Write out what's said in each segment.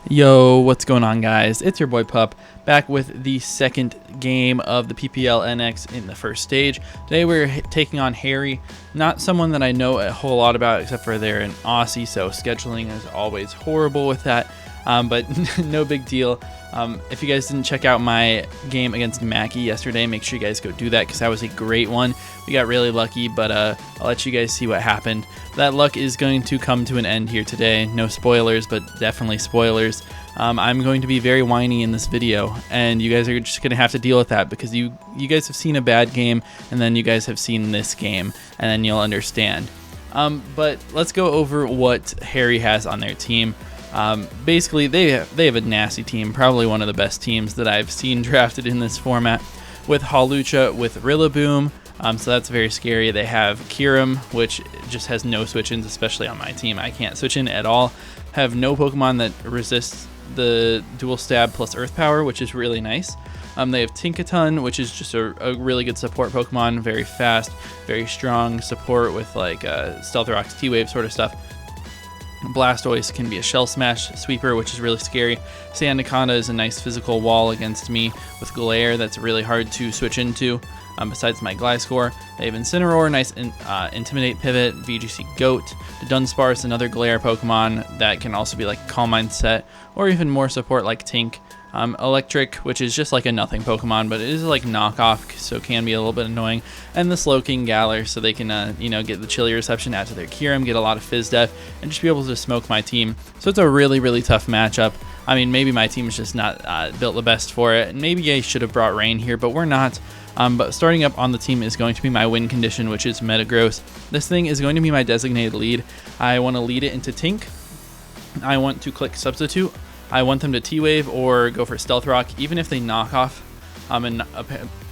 Yo, what's going on, guys? It's your boy Pup, back with the second game of the PPL NX in the first stage. Today we're taking on Harry, not someone that I know a whole lot about except for they're an Aussie, so scheduling is always horrible with that, but no big deal. If you guys didn't check out my game against Mackie yesterday, make sure you guys go do that because that was a great one. We got really lucky, but I'll let you guys see what happened. That luck is going to come to an end here today. No spoilers, but definitely spoilers. I'm going to be very whiny in this video, and you guys are just going to have to deal with that because you guys have seen a bad game, and then you guys have seen this game, and then you'll understand. But let's go over what Harry has on their team. Basically, they have a nasty team, probably one of the best teams that I've seen drafted in this format, with Hawlucha, with Rillaboom, so that's very scary. They have Kyurem, which just has no switch-ins, especially on my team. I can't switch in at all. Have no Pokemon that resists the dual stab plus earth power, which is really nice. They have Tinkaton, which is just a really good support Pokemon, very fast, very strong support with like Stealth Rocks, T-Wave sort of stuff. Blastoise can be a Shell Smash sweeper, which is really scary. Sandaconda is a nice physical wall against me with Glare that's really hard to switch into. Besides my Gliscor, they have Incineroar, nice Intimidate pivot, VGC Goat. The Dunsparce, another Glare Pokemon that can also be like Calm Mindset, or even more support like Tink. Electric, which is just like a nothing Pokemon, but it is like knockoff, so can be a little bit annoying. And the Slowking Galar, so they can get the chilly reception, add to their Kyurem, get a lot of Fizz Def, and just be able to smoke my team. So it's a really tough matchup. I mean, maybe my team is just not built the best for it, and maybe I should have brought Rain here, but we're not. But starting up on the team is going to be my win condition, which is Metagross. This thing is going to be my designated lead. I want to lead it into Tink. I want to click Substitute. I want them to T-Wave or go for Stealth Rock, even if they knock off, and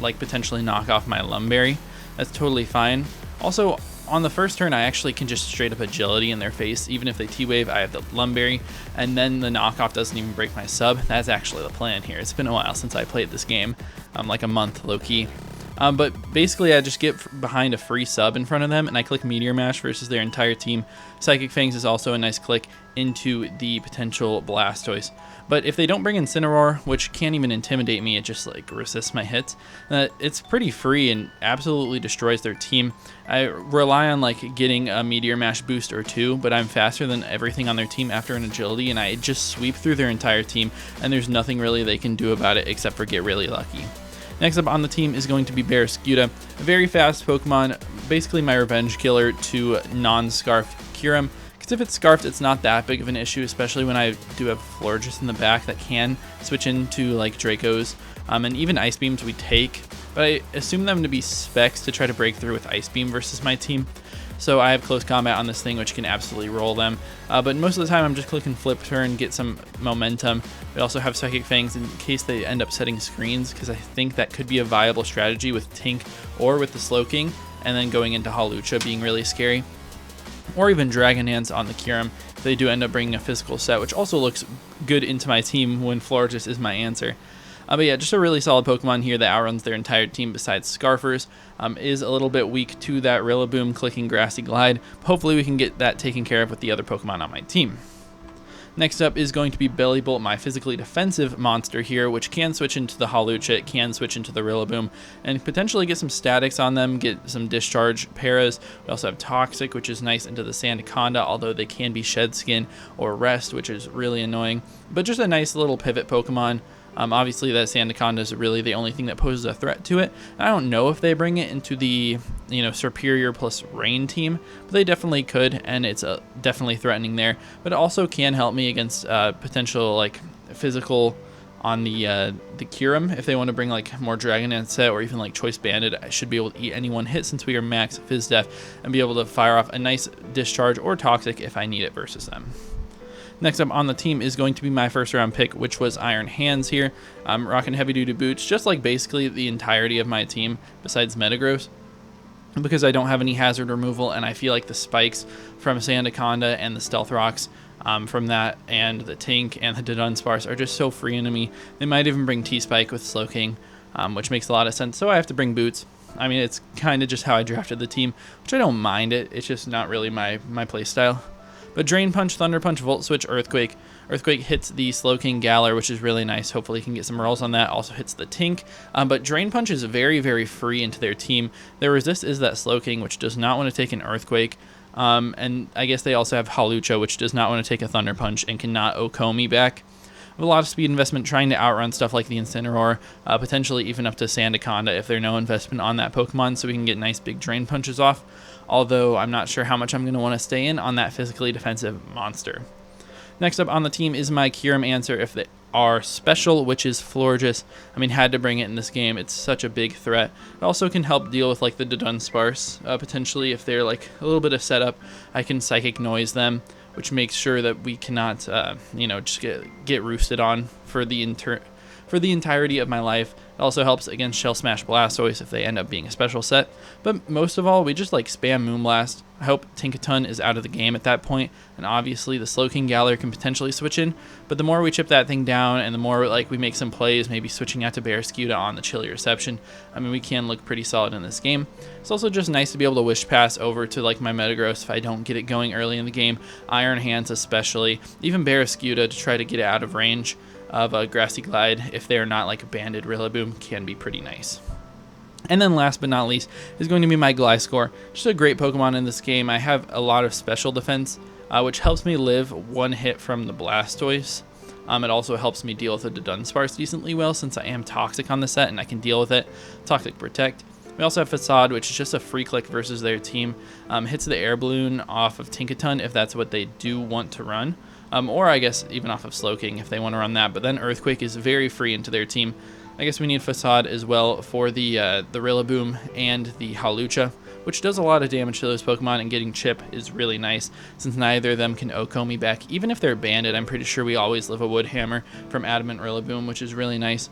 like potentially knock off my Lumberry. That's totally fine. Also, on the first turn, I actually can just straight up Agility in their face. Even if they T-Wave, I have the Lumberry, and then the knockoff doesn't even break my sub. That's actually the plan here. It's been a while since I played this game, like a month, low-key. But basically, I just get behind a free sub in front of them, and I click Meteor Mash versus their entire team. Psychic Fangs is also a nice click into the potential Blastoise. But if they don't bring Incineroar, which can't even intimidate me, it just like resists my hits, it's pretty free and absolutely destroys their team. I rely on like getting a Meteor Mash boost or two, but I'm faster than everything on their team after an Agility, and I just sweep through their entire team, and there's nothing really they can do about it except for get really lucky. Next up on the team is going to be Barraskewda, a very fast Pokemon, basically my revenge killer to non-Scarfed Kyurem. Because if it's Scarfed, it's not that big of an issue, especially when I do have Florges in the back that can switch into like Dracos, and even Ice Beams we take. But I assume them to be specs to try to break through with Ice Beam versus my team. So I have close combat on this thing, which can absolutely roll them. But most of the time, I'm just clicking Flip Turn, get some momentum. We also have Psychic Fangs in case they end up setting screens, because I think that could be a viable strategy with Tink or with the Slowking, and then going into Hawlucha being really scary. Or even Dragon Dance on the Kyurem if they do end up bringing a physical set, which also looks good into my team when Florges is my answer. But yeah, just a really solid Pokemon here that outruns their entire team besides Scarfers. Is a little bit weak to that Rillaboom clicking Grassy Glide. Hopefully we can get that taken care of with the other Pokemon on my team. Next up is going to be Bellybolt, my physically defensive monster here, which can switch into the Hawlucha, it can switch into the Rillaboom, and potentially get some statics on them, get some discharge paras. We also have Toxic, which is nice into the Sandaconda, although they can be Shed Skin or Rest, which is really annoying. But just a nice little pivot Pokemon. Obviously, that Sandaconda is really the only thing that poses a threat to it. I don't know if they bring it into the Superior plus Rain team, but they definitely could, and it's definitely threatening there. But it also can help me against potential like physical on the Kyurem if they want to bring like more Dragon Dance set or even like Choice Banded. I should be able to eat any one hit since we are max Fizz Def and be able to fire off a nice Discharge or Toxic if I need it versus them. Next up on the team is going to be my first round pick, which was Iron Hands here. I'm rocking heavy duty boots, just like basically the entirety of my team besides Metagross, because I don't have any hazard removal, and I feel like the spikes from Sandaconda and the Stealth Rocks from that and the Tink and the Dunsparce are just so free into me. They might even bring T-Spike with Slowking, which makes a lot of sense, so I have to bring boots. I mean, it's kind of just how I drafted the team, which I don't mind it. It's just not really my play style. But Drain Punch, Thunder Punch, Volt Switch, Earthquake Earthquake hits the Slowking Galar, which is really nice. Hopefully he can get some rolls on that. Also hits the Tink. But Drain Punch is very, very free into their team. Their resist is that Slowking, which does not want to take an Earthquake. And I guess they also have Hawlucha, which does not want to take a Thunder Punch and cannot Okomi back. A lot of speed investment trying to outrun stuff like the Incineroar, potentially even up to Sandaconda if there's no investment on that Pokemon, so we can get nice big Drain Punches off. Although I'm not sure how much I'm going to want to stay in on that physically defensive monster. Next up on the team is my Kyurem answer if they are special, which is Florges. I mean, had to bring it in this game. It's such a big threat. It also can help deal with like the Dunsparce. Potentially, if they're like a little bit of setup, I can Psychic Noise them, which makes sure that we cannot, just get roosted on for the entirety of my life. It also helps against Shell Smash Blastoise if they end up being a special set. But most of all, we just like spam Moonblast. I hope Tinkaton is out of the game at that point, and obviously the Slowking Galar can potentially switch in. But the more we chip that thing down, and the more like we make some plays, maybe switching out to Barraskewda on the Chilly Reception, I mean, we can look pretty solid in this game. It's also just nice to be able to Wish Pass over to like my Metagross if I don't get it going early in the game. Iron Hands especially, even Barraskewda to try to get it out of range of a Grassy Glide if they're not like a banded Rillaboom can be pretty nice. And then last but not least is going to be my Gliscor. Just a great Pokemon in this game. I have a lot of special defense, which helps me live one hit from the Blastoise. It also helps me deal with the Dunsparce decently well since I am Toxic on the set and I can deal with it. Toxic Protect. We also have Facade, which is just a free click versus their team. Hits the Air Balloon off of Tinkaton if that's what they do want to run. Or I guess even off of Slowking if they want to run that. But then Earthquake is very free into their team. I guess we need Facade as well for the Rillaboom and the Hawlucha, which does a lot of damage to those Pokemon, and getting Chip is really nice since neither of them can Okomi back. Even if they're banded, I'm pretty sure we always live a Wood Hammer from Adamant Rillaboom, which is really nice.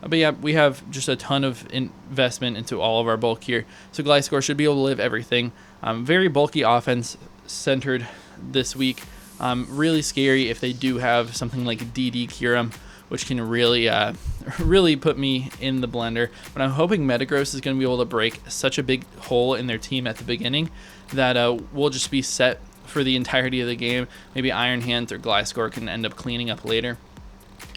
But yeah, we have just a ton of investment into all of our bulk here, so Gliscor should be able to live everything. Very bulky offense centered this week. Really scary if they do have something like DD Kyurem, which can really put me in the blender. But I'm hoping Metagross is going to be able to break such a big hole in their team at the beginning that we'll just be set for the entirety of the game. Maybe Iron Hands or Gliscor can end up cleaning up later.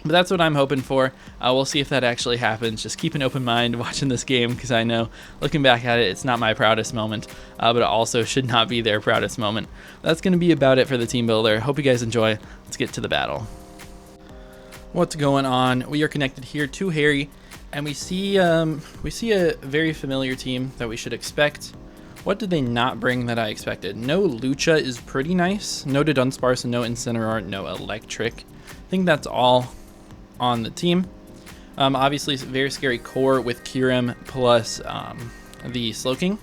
But that's what I'm hoping for. We'll see if that actually happens. Just keep an open mind watching this game, because I know, looking back at it, it's not my proudest moment, but it also should not be their proudest moment. That's going to be about it for the team builder. Hope you guys enjoy. Let's get to the battle. What's going on? We are connected here to Harry, and we see a very familiar team that we should expect. What did they not bring that I expected? No Lucha is pretty nice. No Dunsparce and no Incineroar, no Electric. I think that's all on the team. Obviously, it's a very scary core with Kyurem plus the Slowking,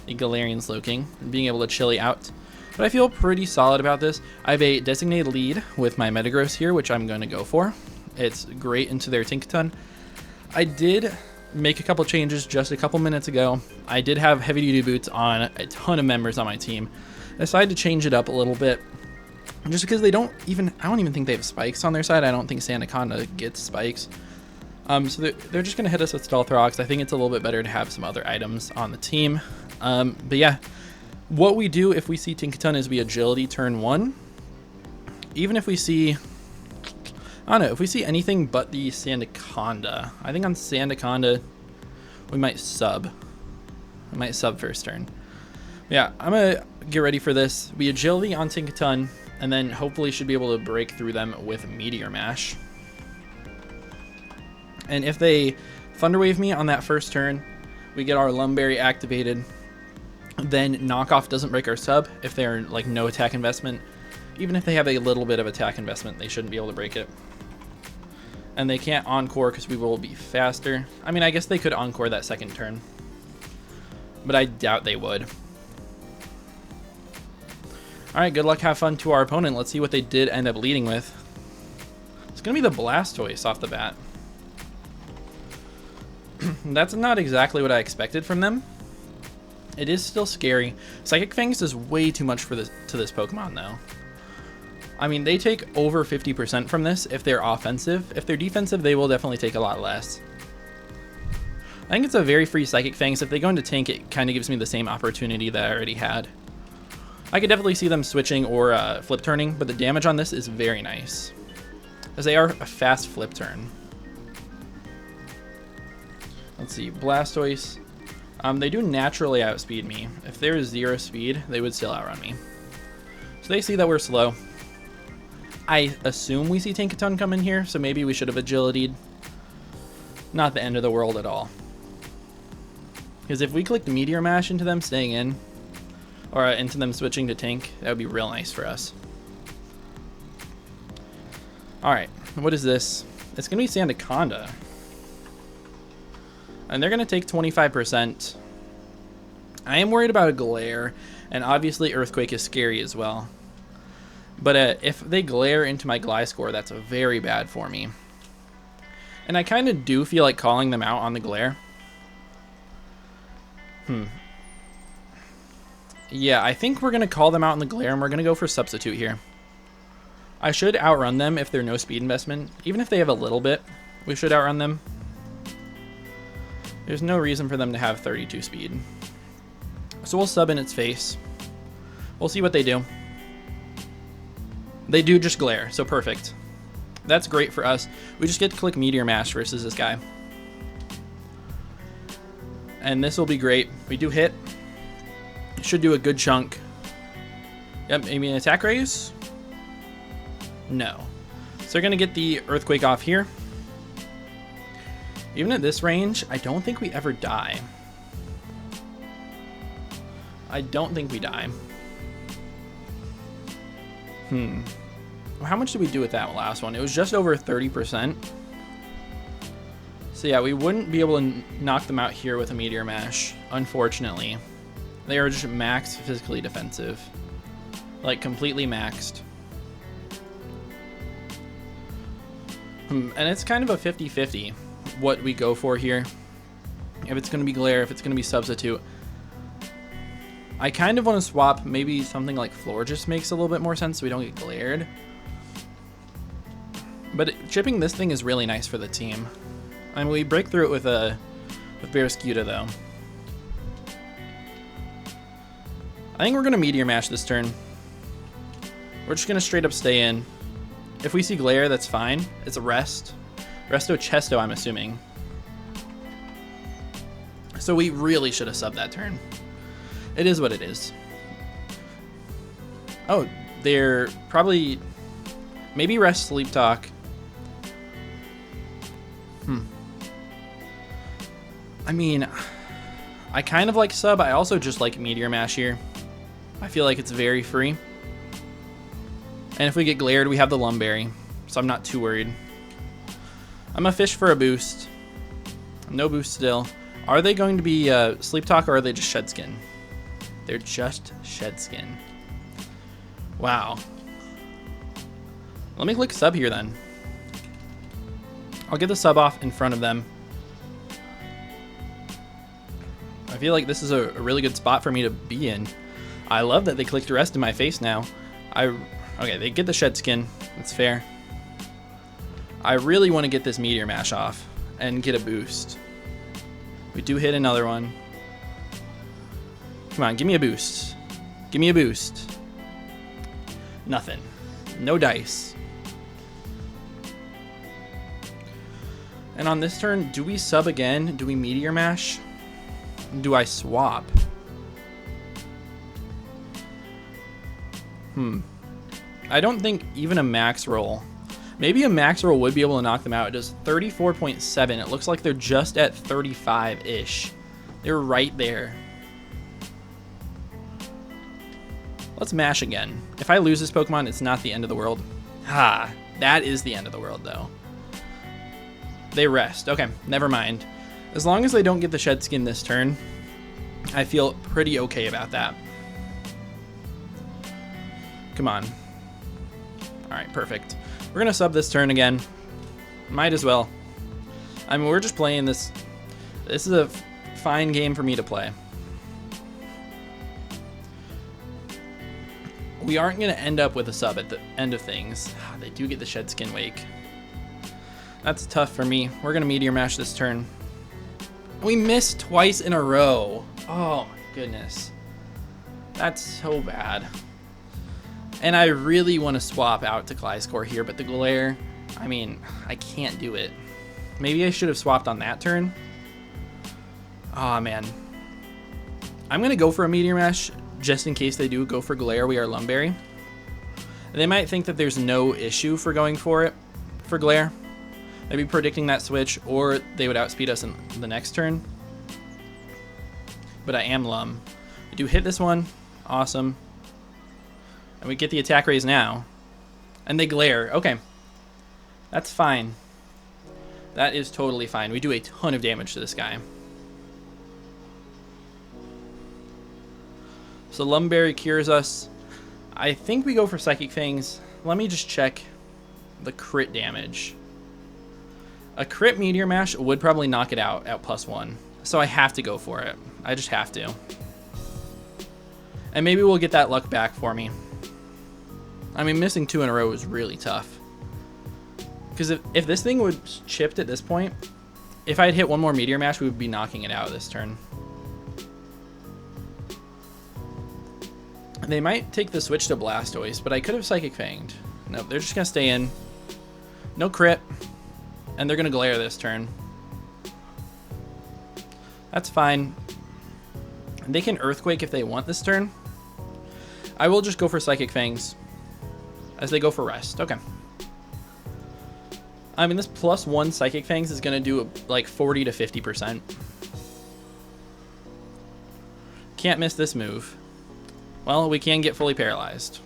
the Galarian Slowking, being able to Chilly out. But I feel pretty solid about this. I have a designated lead with my Metagross here, which I'm going to go for. It's great into their Tinkaton. I did make a couple changes just a couple minutes ago. I did have heavy duty boots on a ton of members on my team. I decided to change it up a little bit just because I don't even think they have spikes on their side. I don't think Sandaconda gets spikes. So they're just going to hit us with Stealth Rocks. I think it's a little bit better to have some other items on the team. But yeah, what we do if we see Tinkaton is we Agility turn 1. Even if we see, I don't know, if we see anything but the Sandaconda, I think on Sandaconda we might sub. I might sub first turn. Yeah, I'm going to get ready for this. We Agility on Tinkaton, and then hopefully should be able to break through them with Meteor Mash. And if they Thunder Wave me on that first turn, we get our Lumberry activated. Then Knockoff doesn't break our sub if they're like no attack investment. Even if they have a little bit of attack investment, they shouldn't be able to break it. And they can't Encore because we will be faster. I mean, I guess they could Encore that second turn, but I doubt they would. Alright, good luck, have fun to our opponent. Let's see what they did end up leading with. It's going to be the Blastoise off the bat. That's not exactly what I expected from them. It is still scary. Psychic Fangs is way too much for this Pokemon, though. I mean, they take over 50% from this if they're offensive. If they're defensive, they will definitely take a lot less. I think it's a very free Psychic Fangs. If they go into Tank, it kind of gives me the same opportunity that I already had. I could definitely see them switching or flip turning, but the damage on this is very nice, as they are a fast flip turn. Let's see, Blastoise. They do naturally outspeed me. If there is 0 speed, they would still outrun me. So they see that we're slow. I assume we see Tinkaton come in here, so maybe we should have agility'd. Not the end of the world at all. Because if we clicked Meteor Mash into them staying in, or into them switching to Tink, that would be real nice for us. Alright, what is this? It's going to be Sandaconda. And they're going to take 25%. I am worried about a glare, and obviously Earthquake is scary as well. But if they glare into my Gliscor, that's very bad for me. And I kind of do feel like calling them out on the glare. Yeah, I think we're going to call them out on the glare, and we're going to go for Substitute here. I should outrun them if they're no speed investment. Even if they have a little bit, we should outrun them. There's no reason for them to have 32 speed. So we'll sub in its face. We'll see what they do. They do just glare, so perfect. That's great for us. We just get to click Meteor Mash versus this guy. And this will be great. We do hit. Should do a good chunk. Yep, maybe an attack raise? No. So they're going to get the Earthquake off here. Even at this range, I don't think we ever die. I don't think we die. How much did we do with that last one? It was just over 30%. So yeah, we wouldn't be able to knock them out here with a Meteor Mash, unfortunately. They are just max physically defensive. Like, completely maxed. And it's kind of a 50-50 what we go for here. If it's going to be glare, if it's going to be substitute. I kind of want to swap maybe something like Floor just makes a little bit more sense so we don't get glared. But chipping this thing is really nice for the team. I mean, we break through it with Barraskewda though. I think we're going to Meteor Mash this turn. We're just going to straight up stay in. If we see glare, that's fine. It's a rest. Resto Chesto, I'm assuming. So we really should have subbed that turn. It is what it is. Oh, they're probably... Maybe Rest Sleep Talk. I mean, I kind of like sub. I also just like Meteor Mash here. I feel like it's very free. And if we get glared, we have the Lumberry. So I'm not too worried. I'm a fish for a boost. No boost still. Are they going to be Sleep Talk or are they just Shed Skin? They're just Shed Skin. Wow. Let me click sub here then. I'll get the sub off in front of them. I feel like this is a really good spot for me to be in. I love that they clicked rest in my face now. Okay, they get the Shed Skin. That's fair. I really want to get this Meteor Mash off and get a boost. We do hit another one. Come on, give me a boost. Give me a boost. Nothing. No dice. And on this turn, do we sub again? Do we Meteor Mash? Do I swap? I don't think even a max roll. Maybe a max roll would be able to knock them out. It does 34.7. It looks like they're just at 35-ish. They're right there. Let's mash again. If I lose this Pokemon, it's not the end of the world. That is the end of the world, though. They rest. Okay, never mind. As long as they don't get the Shed Skin this turn, I feel pretty okay about that. Come on. Alright, perfect. We're going to sub this turn again. Might as well. I mean, we're just playing this. This is a fine game for me to play. We aren't going to end up with a sub at the end of things. They do get the Shed Skin Wake. That's tough for me. We're going to Meteor Mash this turn. We missed twice in a row. Oh, my goodness. That's so bad. And I really want to swap out to Gliscor here, but the glare, I mean, I can't do it. Maybe I should have swapped on that turn. Oh man. I'm going to go for a Meteor Mash just in case they do go for glare. We are Lumberry. They might think that there's no issue for going for it for glare. Maybe predicting that switch, or they would outspeed us in the next turn. But I am Lum. We do hit this one. Awesome. And we get the attack raise now. And they glare. Okay. That's fine. That is totally fine. We do a ton of damage to this guy. So Lumberry cures us. I think we go for Psychic Fangs. Let me just check the crit damage. A crit Meteor Mash would probably knock it out at +1. So I have to go for it. I just have to. And maybe we'll get that luck back for me. I mean, missing 2 in a row is really tough. Because if this thing was chipped at this point, if I had hit one more Meteor Mash, we would be knocking it out this turn. They might take the switch to Blastoise, but I could have Psychic Fanged. Nope, they're just going to stay in. No crit. And they're going to glare this turn. That's fine. They can Earthquake if they want this turn. I will just go for Psychic Fangs as they go for rest. Okay. I mean, this +1 Psychic Fangs is going to do like 40 to 50%. Can't miss this move. Well, we can get fully paralyzed.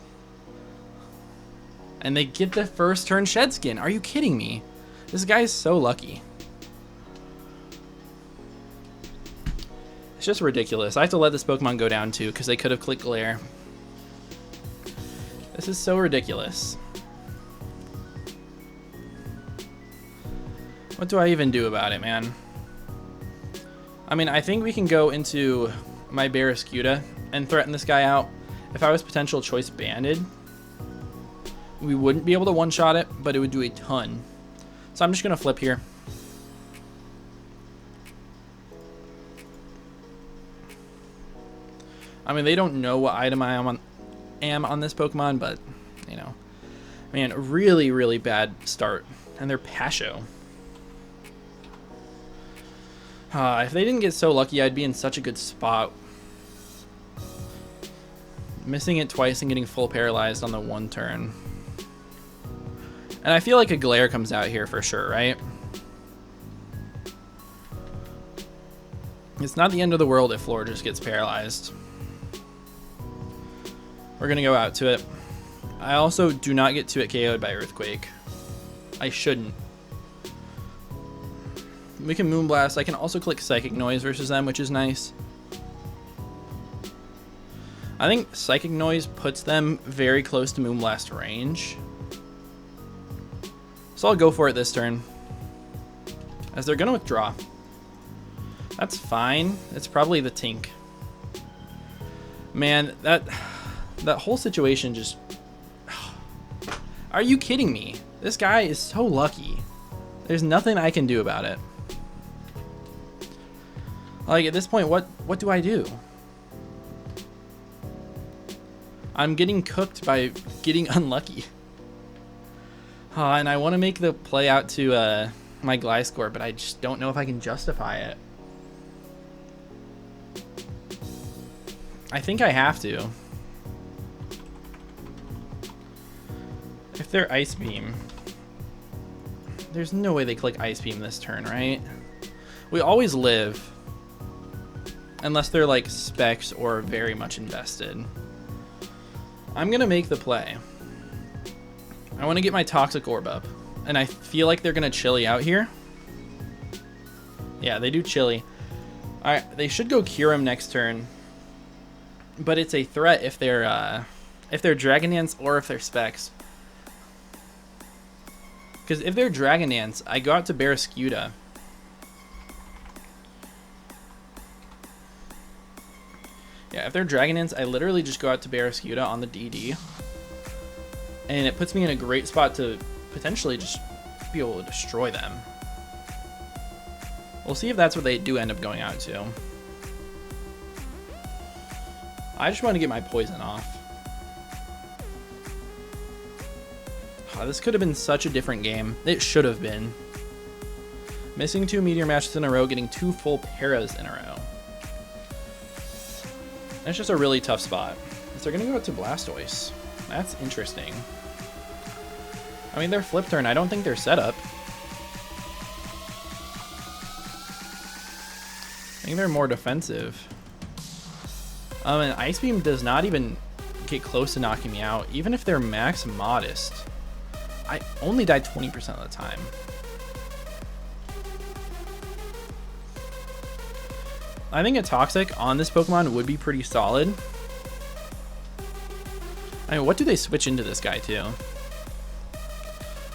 And they get the first turn Shed Skin. Are you kidding me? This guy's so lucky. It's just ridiculous. I have to let this Pokemon go down too because they could have clicked Glare. This is so ridiculous. What do I even do about it, man? I mean, I think we can go into my Barraskewda and threaten this guy out. If I was potential choice banded, we wouldn't be able to one-shot it, but it would do a ton. So I'm just going to flip here. I mean, they don't know what item I am on this Pokemon, but, you know. Man, really, really bad start. And they're Pasho. If they didn't get so lucky, I'd be in such a good spot. Missing it twice and getting full paralyzed on the one turn. And I feel like a Glare comes out here for sure, right? It's not the end of the world if Floor just gets paralyzed. We're going to go out to it. I also do not get to it KO'd by Earthquake. I shouldn't. We can Moonblast. I can also click Psychic Noise versus them, which is nice. I think Psychic Noise puts them very close to Moonblast range. So I'll go for it this turn. As they're going to withdraw. That's fine. It's probably the Tink. Man, that whole situation just... Are you kidding me? This guy is so lucky. There's nothing I can do about it. Like, at this point, what do I do? I'm getting cooked by getting unlucky. And I want to make the play out to my Gliscor, but I just don't know if I can justify it. I think I have to. If they're Ice Beam, there's no way they click Ice Beam this turn, right? We always live. Unless they're like Specs or very much invested. I'm going to make the play. I want to get my Toxic Orb up. And I feel like they're going to Chili out here. Yeah, they do Chili. Alright, they should go Kyurem next turn. But it's a threat if they're Dragon Dance or if they're Specs. Because if they're Dragon Dance, I go out to Barraskewda. Yeah, if they're Dragon Dance, I literally just go out to Barraskewda on the DD. And it puts me in a great spot to potentially just be able to destroy them. We'll see if that's what they do end up going out to. I just want to get my poison off. Oh, this could have been such a different game. It should have been. Missing 2 meteor matches in a row, getting 2 full paras in a row. That's just a really tough spot. So they're going to go out to Blastoise. That's interesting. I mean, their flip turn, I don't think they're set up. I think they're more defensive. And Ice Beam does not even get close to knocking me out, even if they're max modest. I only died 20% of the time. I think a Toxic on this Pokemon would be pretty solid. I mean, what do they switch into this guy to?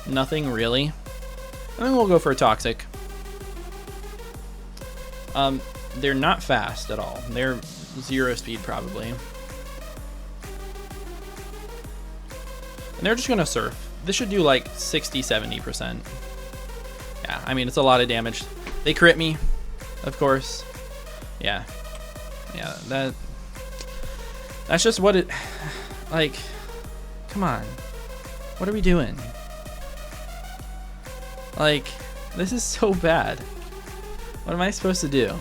Nothing really. I think we'll go for a Toxic. They're not fast at all. They're 0 speed probably. And they're just gonna Surf. This should do like 60-70%. Yeah, I mean, it's a lot of damage. They crit me, of course. Yeah, that's just what it, like, come on, what are we doing? Like, this is so bad. What am I supposed to do?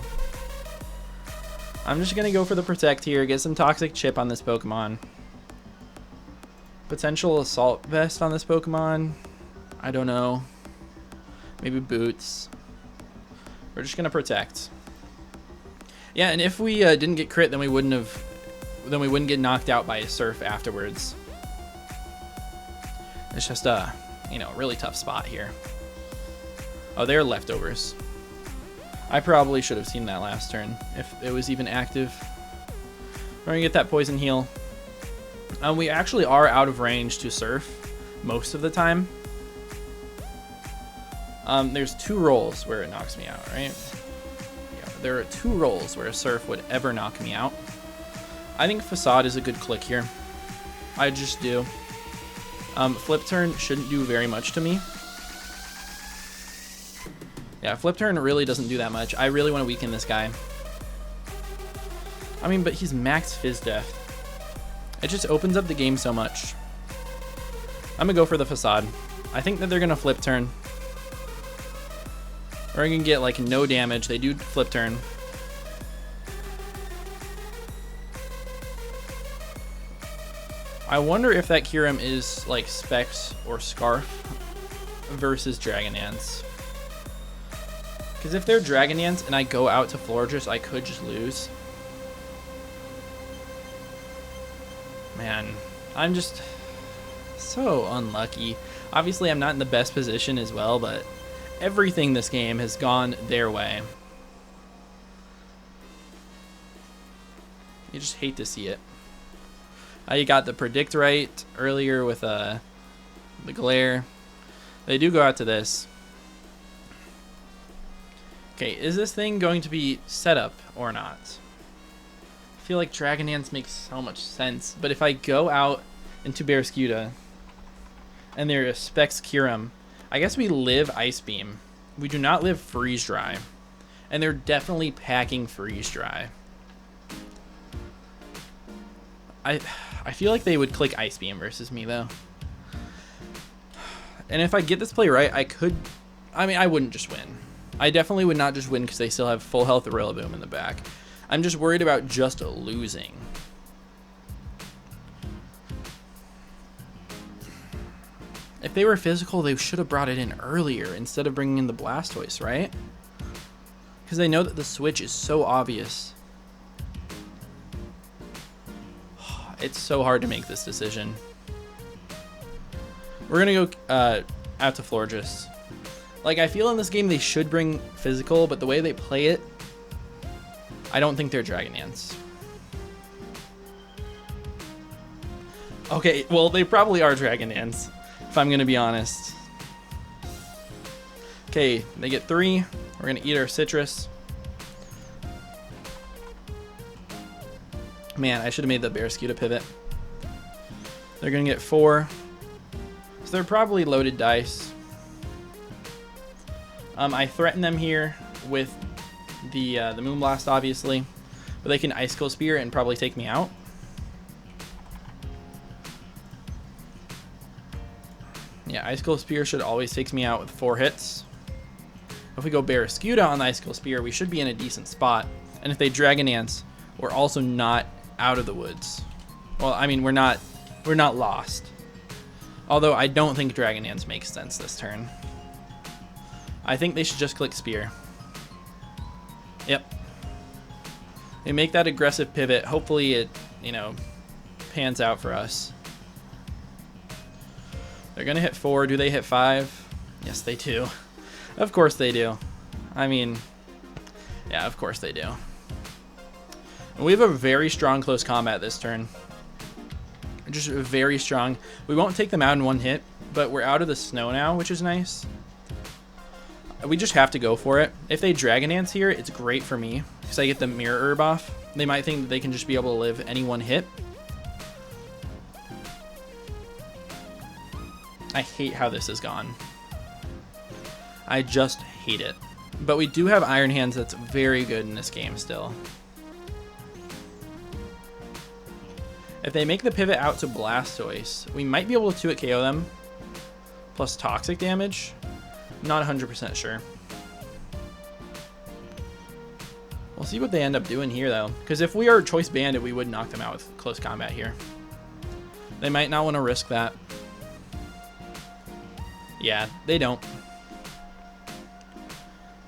I'm just gonna go for the Protect here, get some Toxic Chip on this Pokemon. Potential Assault Vest on this Pokemon. I don't know. Maybe Boots. We're just gonna Protect. Yeah, and if we didn't get crit, then we wouldn't get knocked out by a Surf afterwards. It's just a, you know, really tough spot here. Oh, they're leftovers. I probably should have seen that last turn if it was even active. We're gonna get that Poison Heal. We actually are out of range to Surf most of the time. There's 2 rolls where it knocks me out, right? There are 2 rolls where a Surf would ever knock me out. I think Facade is a good click here. I just do. Flip Turn shouldn't do very much to me. Yeah, Flip Turn really doesn't do that much. I really want to weaken this guy. I mean, but he's max Fizz Death. It just opens up the game so much. I'm going to go for the Facade. I think that they're going to Flip Turn. We're going to get like no damage. They do Flip Turn. I wonder if that Kyurem is like Specs or Scarf versus Dragon Dance. Because if they're Dragon Dance and I go out to Florges, I could just lose. Man, I'm just so unlucky. Obviously, I'm not in the best position as well, but everything this game has gone their way. You just hate to see it. You got the Predict right earlier with the Glare. They do go out to this. Okay, is this thing going to be set up or not? I feel like Dragon Dance makes so much sense, but if I go out into Barraskewda and there is Specs Kyurem, I guess we live Ice Beam. We do not live Freeze Dry, and they're definitely packing Freeze Dry. I feel like they would click Ice Beam versus me though. And if I get this play right, I wouldn't just win. I definitely would not just win because they still have full health Rillaboom in the back. I'm just worried about just losing. If they were physical, they should have brought it in earlier instead of bringing in the Blastoise, right? Because they know that the switch is so obvious. It's so hard to make this decision. We're going to go out to Florges. Like, I feel in this game they should bring physical, but the way they play it, I don't think they're Dragon Dance. Okay, well, they probably are Dragon Dance, if I'm going to be honest. Okay, they get 3. We're going to eat our Citrus. Man, I should have made the Barraskewda pivot. They're going to get 4. So they're probably loaded dice. I threaten them here with the Moonblast, obviously. But they can Icicle Spear and probably take me out. Yeah, Icicle Spear should always take me out with 4 hits. If we go Barraskewda on the Icicle Spear, we should be in a decent spot. And if they Dragon Dance, we're also not out of the woods. Well, I mean, we're not lost. Although I don't think Dragon Dance makes sense this turn. I think they should just click Spear. Yep. They make that aggressive pivot. Hopefully it, you know, pans out for us. They're going to hit 4. Do they hit 5? Yes, they do. Of course they do. I mean, yeah, of course they do. And we have a very strong close combat this turn. Just very strong. We won't take them out in one hit, but we're out of the snow now, which is nice. We just have to go for it. If they Dragon Dance here, it's great for me because I get the Mirror Herb off. They might think that they can just be able to live any one hit. I hate how this has gone. I just hate it. But we do have Iron Hands that's very good in this game still. If they make the pivot out to Blastoise, we might be able to 2-hit KO them. Plus toxic damage. Not 100% sure. We'll see what they end up doing here though. Because if we are Choice Banded, we would knock them out with close combat here. They might not want to risk that. Yeah, they don't.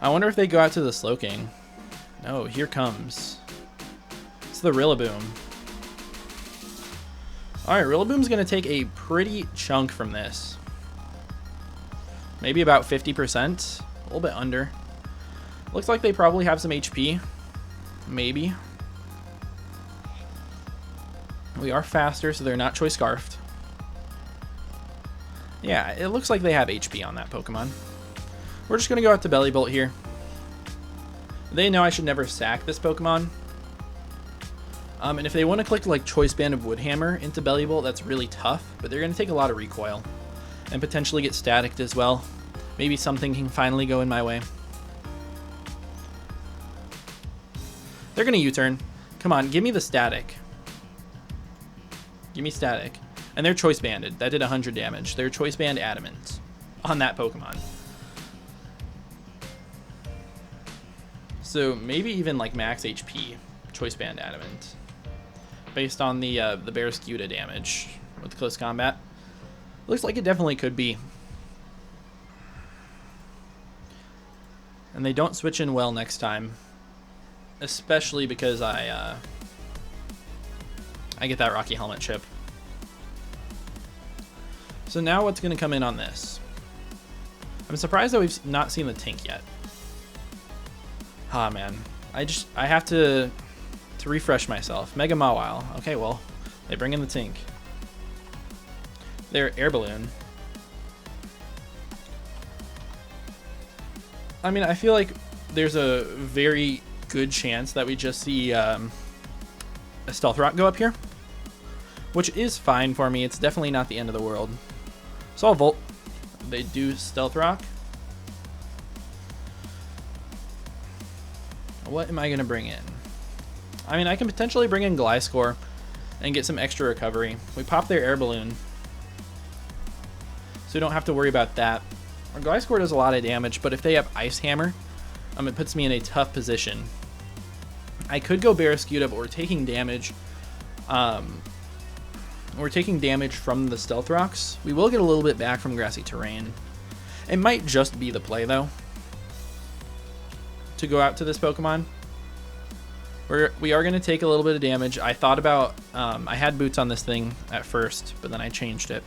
I wonder if they go out to the Slowking. No, here comes. It's the Rillaboom. Alright, Rillaboom's going to take a pretty chunk from this. Maybe about 50%. A little bit under. Looks like they probably have some HP. Maybe. We are faster, so they're not Choice Scarfed. Yeah, it looks like they have HP on that Pokemon. We're just going to go out to Belly Bolt here. They know I should never sack this Pokemon. And if they want to click like Choice Band of Woodhammer into Belly Bolt, that's really tough. But they're going to take a lot of recoil. And potentially get staticked as well. Maybe something can finally go in my way. They're going to U-turn. Come on, give me the static. Give me static. And they're Choice Banded. That did 100 damage. They're Choice Band Adamant on that Pokemon. So maybe even like max HP. Choice Band Adamant. Based on the Barraskewda damage with close combat. Looks like it definitely could be. And they don't switch in well next time. Especially because I get that Rocky Helmet chip. So now what's going to come in on this? I'm surprised that we've not seen the Tink yet. Ah, man. I have to refresh myself. Mega Mawile. Okay, well, they bring in the Tink. Their Air Balloon. I mean, I feel like there's a very good chance that we just see a Stealth Rock go up here. Which is fine for me. It's definitely not the end of the world. So I'll Volt. They do Stealth Rock. What am I going to bring in? I mean, I can potentially bring in Gliscor and get some extra recovery. We pop their Air Balloon. So we don't have to worry about that. Our Gliscor does a lot of damage, but if they have Ice Hammer, it puts me in a tough position. I could go Barraskewda, but we're taking damage. We're taking damage from the Stealth Rocks. We will get a little bit back from Grassy Terrain. It might just be the play, though, to go out to this Pokemon. We are going to take a little bit of damage. I thought about... I had Boots on this thing at first, but then I changed it.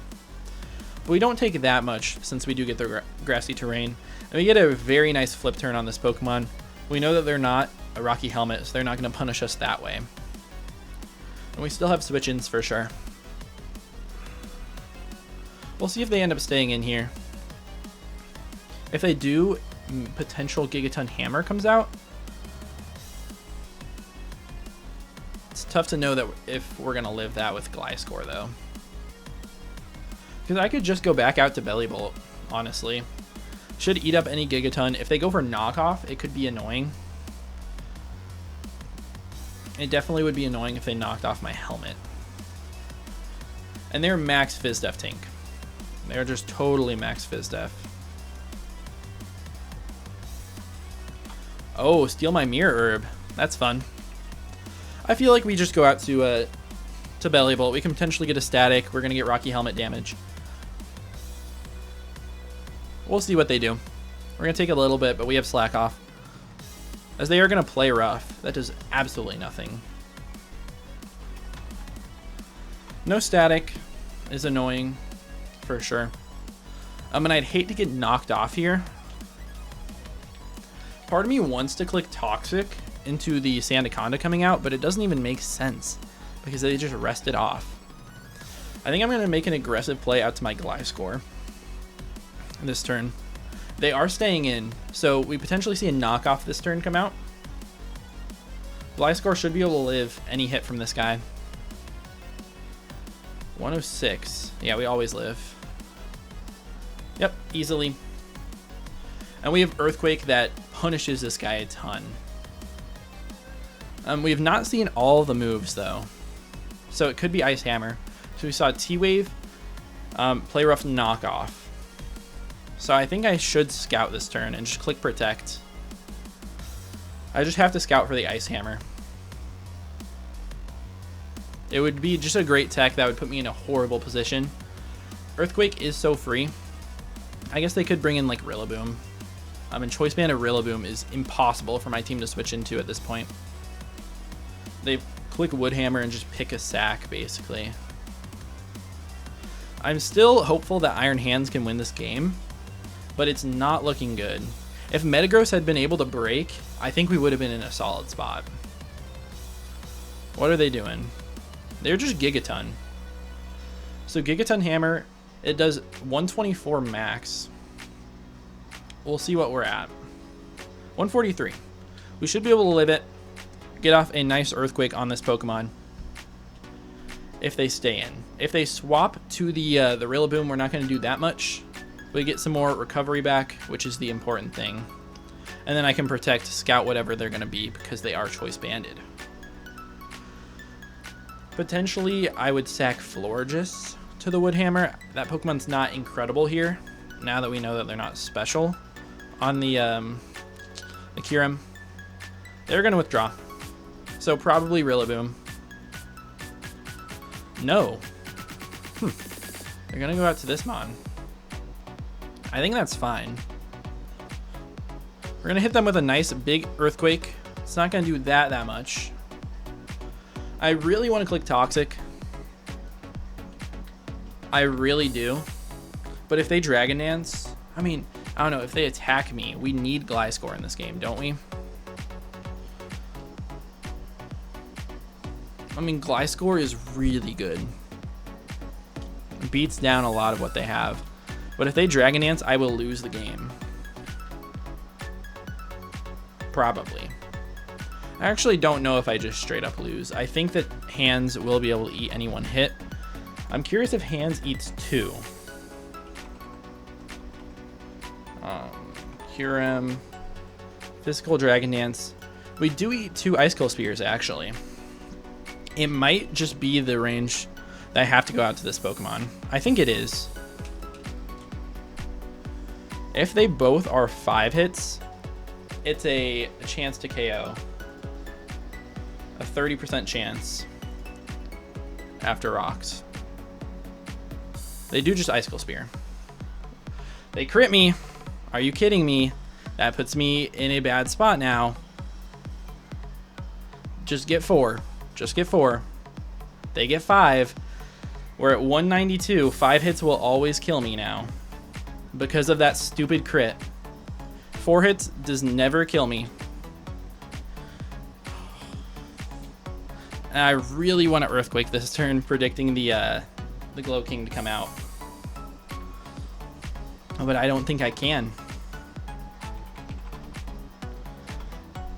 But we don't take that much since we do get the Grassy Terrain. And we get a very nice Flip Turn on this Pokemon. We know that they're not a Rocky Helmet, so they're not going to punish us that way. And we still have Switch-ins for sure. We'll see if they end up staying in here. If they do, potential Gigaton Hammer comes out. It's tough to know that if we're going to live that with Gliscor, though. Because I could just go back out to Belly Bolt, honestly. Should eat up any Gigaton. If they go for knockoff, it could be annoying. It definitely would be annoying if they knocked off my helmet. And they're max Fizz Def Tink. They're just totally max Fizz Def. Oh, steal my Mirror Herb. That's fun. I feel like we just go out to Belly Bolt. We can potentially get a static. We're going to get Rocky Helmet damage. We'll see what they do. We're going to take a little bit, but we have Slack Off. As they are going to play rough. That does absolutely nothing. No static is annoying for sure. And I'd hate to get knocked off here. Part of me wants to click Toxic into the Sandaconda coming out, but it doesn't even make sense because they just rest it off. I think I'm going to make an aggressive play out to my Gliscor this turn. They are staying in, so we potentially see a knockoff this turn come out. Gliscor should be able to live any hit from this guy. 106. Yeah, we always live. Yep, easily. And we have Earthquake that punishes this guy a ton. We have not seen all the moves, though. So it could be Ice Hammer. So we saw T-Wave, Play Rough, Knock Off. So I think I should Scout this turn and just click Protect. I just have to Scout for the Ice Hammer. It would be just a great tech that would put me in a horrible position. Earthquake is so free. I guess they could bring in like Rillaboom. And Choice Band of Rillaboom is impossible for my team to switch into at this point. They click Woodhammer and just pick a sack, basically. I'm still hopeful that Iron Hands can win this game, but it's not looking good. If Metagross had been able to break, I think we would have been in a solid spot. What are they doing? They're just Gigaton. So Gigaton Hammer, it does 124 max. We'll see what we're at. 143. We should be able to live it. Get off a nice Earthquake on this Pokemon. If they stay in. If they swap to the Rillaboom, we're not going to do that much. We get some more recovery back, which is the important thing. And then I can protect, Scout whatever they're going to be because they are Choice Banded. Potentially, I would sack Florges to the Woodhammer. That Pokemon's not incredible here. Now that we know that they're not special. On the Kyurem, they're going to withdraw. So probably Rillaboom. No. They're going to go out to this Mon. I think that's fine. We're going to hit them with a nice big Earthquake. It's not going to do that much. I really want to click Toxic. I really do. But if they Dragon Dance, I mean, I don't know. If they attack me, we need Gliscor in this game, don't we? I mean, Gliscor is really good. It beats down a lot of what they have. But if they Dragon Dance, I will lose the game. Probably. I actually don't know if I just straight up lose. I think that Hands will be able to eat any one hit. I'm curious if Hands eats 2. Kyurem, Physical Dragon Dance. We do eat 2 Icicle Spears, actually. It might just be the range that I have to go out to this Pokemon. I think it is. If they both are 5 hits, it's a chance to KO. A 30% chance after rocks. They do just Icicle Spear. They crit me. Are you kidding me? That puts me in a bad spot now. Just get 4. Just get 4. They get 5. We're at 192. 5 hits will always kill me now. Because of that stupid crit. 4 hits does never kill me. And I really want to Earthquake this turn, predicting the Glow King to come out. But I don't think I can.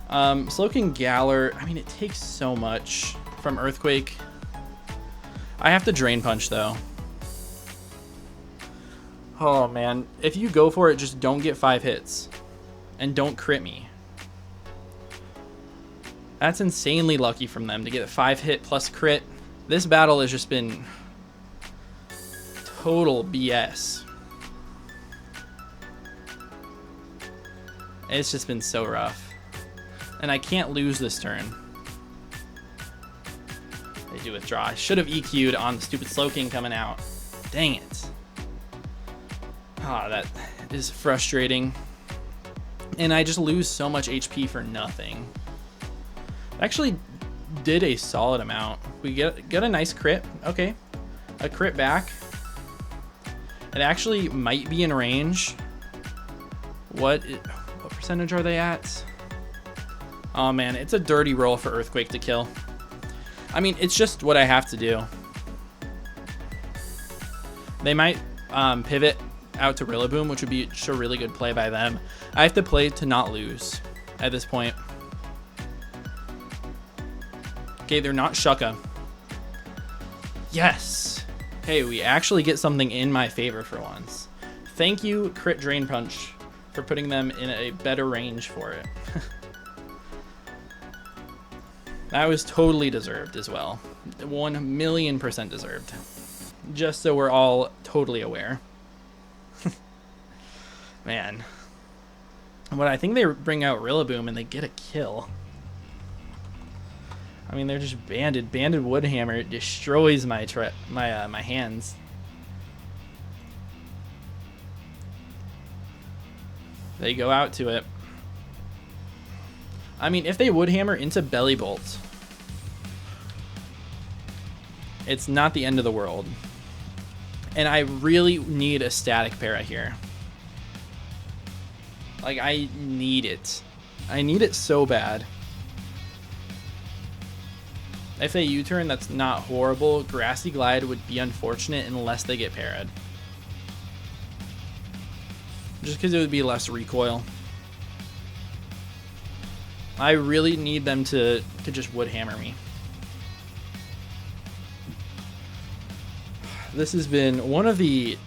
Slowking Galar, I mean, it takes so much from Earthquake. I have to Drain Punch, though. Oh, man. If you go for it, just don't get 5 hits. And don't crit me. That's insanely lucky from them to get a 5 hit plus crit. This battle has just been total BS. It's just been so rough. And I can't lose this turn. They do withdraw. I should have EQ'd on the stupid Slow King coming out. Dang it. Ah, that is frustrating. And I just lose so much HP for nothing. Actually did a solid amount. We get a nice crit. Okay. A crit back. It actually might be in range. What percentage are they at? Oh man, it's a dirty roll for Earthquake to kill. I mean, it's just what I have to do. They might pivot out to Rillaboom, which would be just a really good play by them. I have to play to not lose at this point. Okay, they're not Shucka. Yes. Hey, we actually get something in my favor for once. Thank you, Crit Drain Punch, for putting them in a better range for it. That was totally deserved as well. 1,000,000% deserved. Just so we're all totally aware. Man. But I think they bring out Rillaboom and they get a kill. I mean, they're just banded. Banded Woodhammer destroys my my hands. They go out to it. I mean, if they Woodhammer into Belly Bolt, it's not the end of the world. And I really need a static para here. Like, I need it. I need it so bad. If they U-turn, that's not horrible. Grassy Glide would be unfortunate unless they get parried. Just because it would be less recoil. I really need them to just Woodhammer me. This has been one of the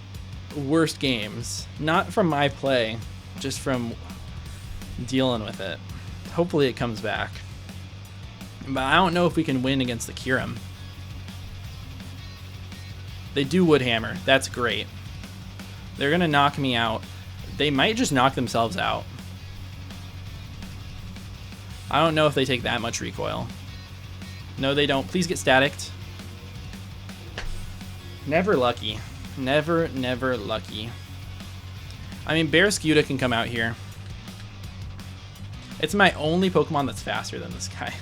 worst games. Not from my play, just from dealing with it. Hopefully it comes back. But I don't know if we can win against the Kyurem. They do Woodhammer. That's great. They're going to knock me out. They might just knock themselves out. I don't know if they take that much recoil. No, they don't. Please get staticked. Never lucky. Never, never lucky. I mean, Barraskewda can come out here. It's my only Pokemon that's faster than this guy,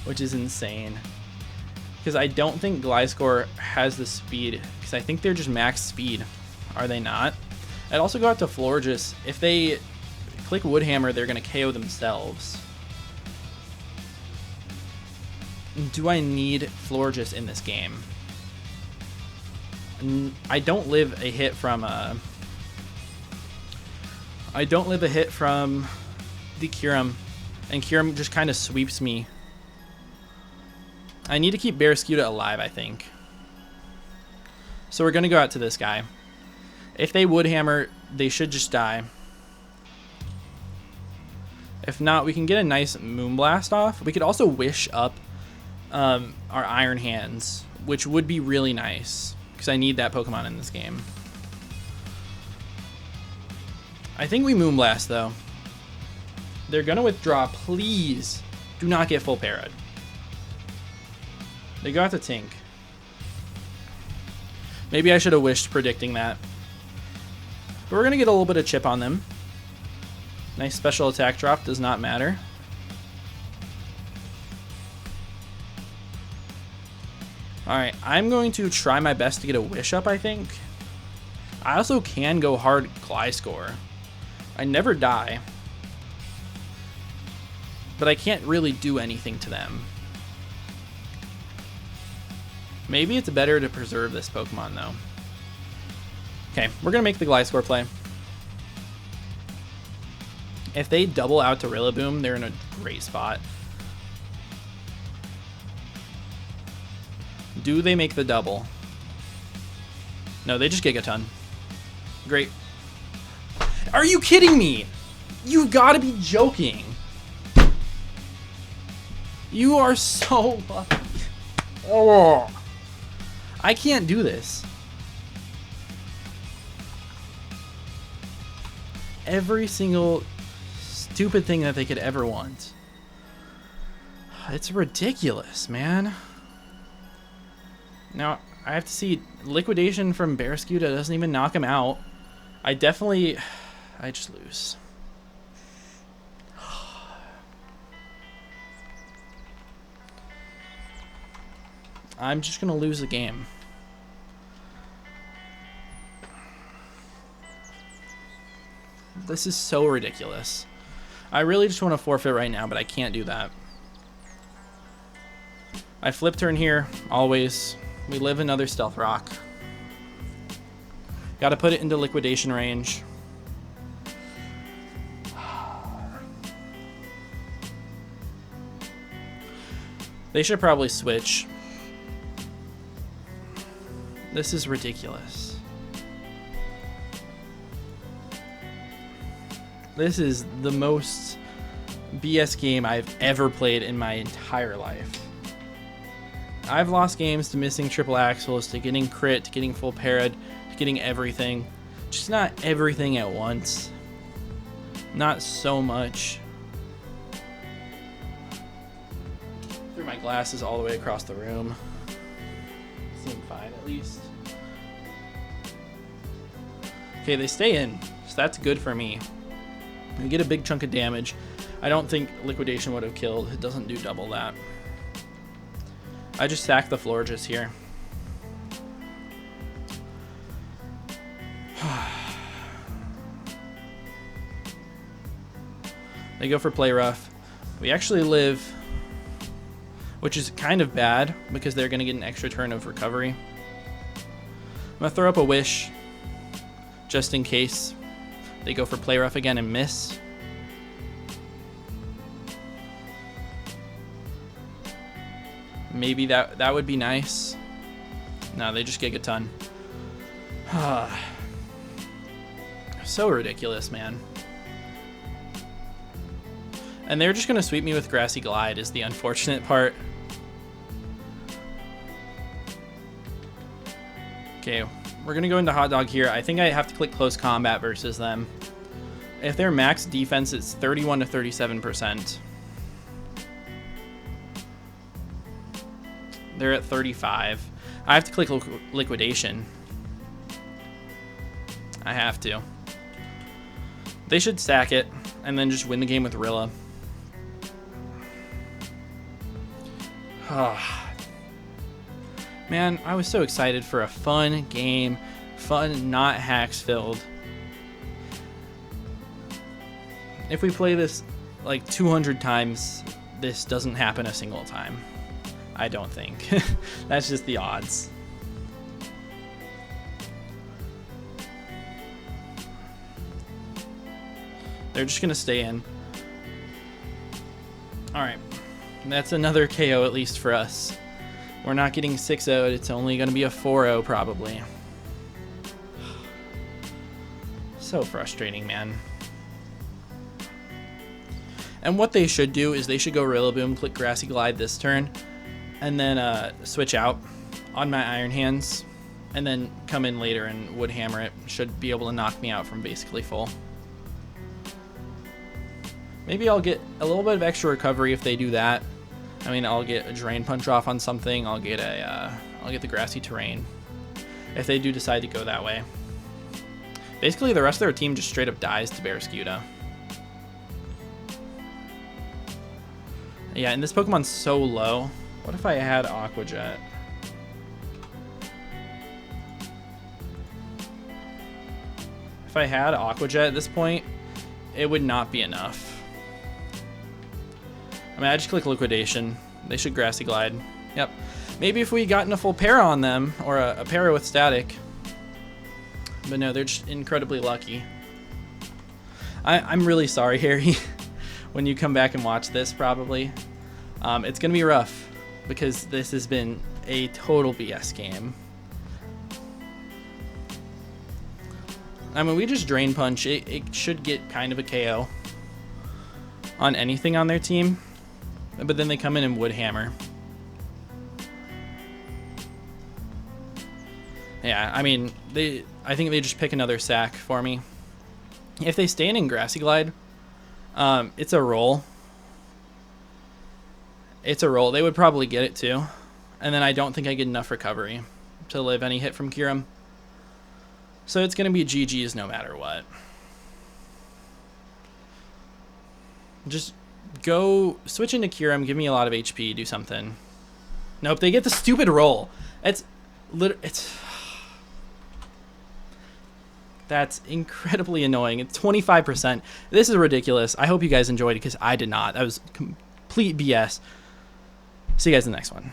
which is insane. Because I don't think Gliscor has the speed, because I think they're just max speed. Are they not? I'd also go out to Florges. If they click Woodhammer, they're going to KO themselves. Do I need Florges in this game? I don't live a hit from the Kyurem, and Kyurem just kind of sweeps me. I need to keep Barraskewda alive, I think. So we're going to go out to this guy. If they Woodhammer, they should just die. If not, we can get a nice Moonblast off. We could also Wish up our Iron Hands, which would be really nice, because I need that Pokemon in this game. I think we Moonblast, though. They're going to withdraw. Please do not get full parried. They go out to Tink. Maybe I should have wished predicting that. But we're going to get a little bit of chip on them. Nice special attack drop. Does not matter. Alright, I'm going to try my best to get a Wish up, I think. I also can go hard Gliscor. I never die. But I can't really do anything to them. Maybe it's better to preserve this Pokemon, though. Okay, we're going to make the Gliscor play. If they double out to Rillaboom, they're in a great spot. Do they make the double? No, they just Gigaton. Great. Are you kidding me? You gotta be joking. You are so lucky. Oh, I can't do this. every single stupid thing that they could ever want. It's ridiculous, man. Now, I have to see liquidation from Barraskewda doesn't even knock him out. I just lose. I'm just going to lose the game. This is so ridiculous. I really just want to forfeit right now, but I can't do that. I flip turn here, always. We live another stealth rock. Got to put it into liquidation range. They should probably switch. This is ridiculous. This is the most BS game I've ever played in my entire life. I've lost games to missing triple axles, to getting crit, to getting full parad, to getting everything. Just not everything at once. Not so much. Threw my glasses all the way across the room. Seemed fine at least. Okay, they stay in, so that's good for me. We get a big chunk of damage. I don't think liquidation would have killed. It doesn't do double that. I just sack the Florges here. They go for play rough. We actually live, which is kind of bad because they're going to get an extra turn of recovery. I'm going to throw up a wish just in case they go for play rough again and miss. Maybe that would be nice. No, they just Giga Ton. So ridiculous, man. And they're just going to sweep me with Grassy Glide is the unfortunate part. Okay, we're going to go into Hot Dog here. I think I have to click Close Combat versus them. If their max defense is 31 to 37%. They're at 35. I have to click liquidation. I have to. They should stack it and then just win the game with Rilla. Man, I was so excited for a fun game. Fun, not hacks filled. If we play this like 200 times, this doesn't happen a single time. I don't think. That's just the odds. They're just going to stay in. Alright. That's another KO at least for us. We're not getting 6-0'd. It's only going to be a 4-0 probably. So frustrating, man. And what they should do is they should go Rillaboom, click Grassy Glide this turn, and then switch out on my Iron Hands, and then come in later and Woodhammer it. Should be able to knock me out from basically full. Maybe I'll get a little bit of extra recovery if they do that. I mean, I'll get a Drain Punch off on something. I'll get the Grassy Terrain if they do decide to go that way. Basically, the rest of their team just straight up dies to Barraskewda. Yeah, and this Pokemon's so low. What if I had Aqua Jet? If I had Aqua Jet at this point, it would not be enough. I mean, I just click Liquidation. They should Grassy Glide. Yep. Maybe if we gotten a full para on them, or a para with static. But no, they're just incredibly lucky. I'm really sorry, Harry, when you come back and watch this, probably. It's going to be rough, because this has been a total BS game. I mean, we just Drain Punch. It should get kind of a KO on anything on their team. But then they come in and Woodhammer. Yeah, I mean, I think they just pick another sack for me. If they stand in Grassy Glide, it's a roll. It's a roll. They would probably get it too. And then I don't think I get enough recovery to live any hit from Kirim. So it's going to be GG's no matter what. Just go switch into Kirim, give me a lot of HP, do something. Nope, they get the stupid roll. That's incredibly annoying. It's 25%. This is ridiculous. I hope you guys enjoyed it because I did not. That was complete BS. See you guys in the next one.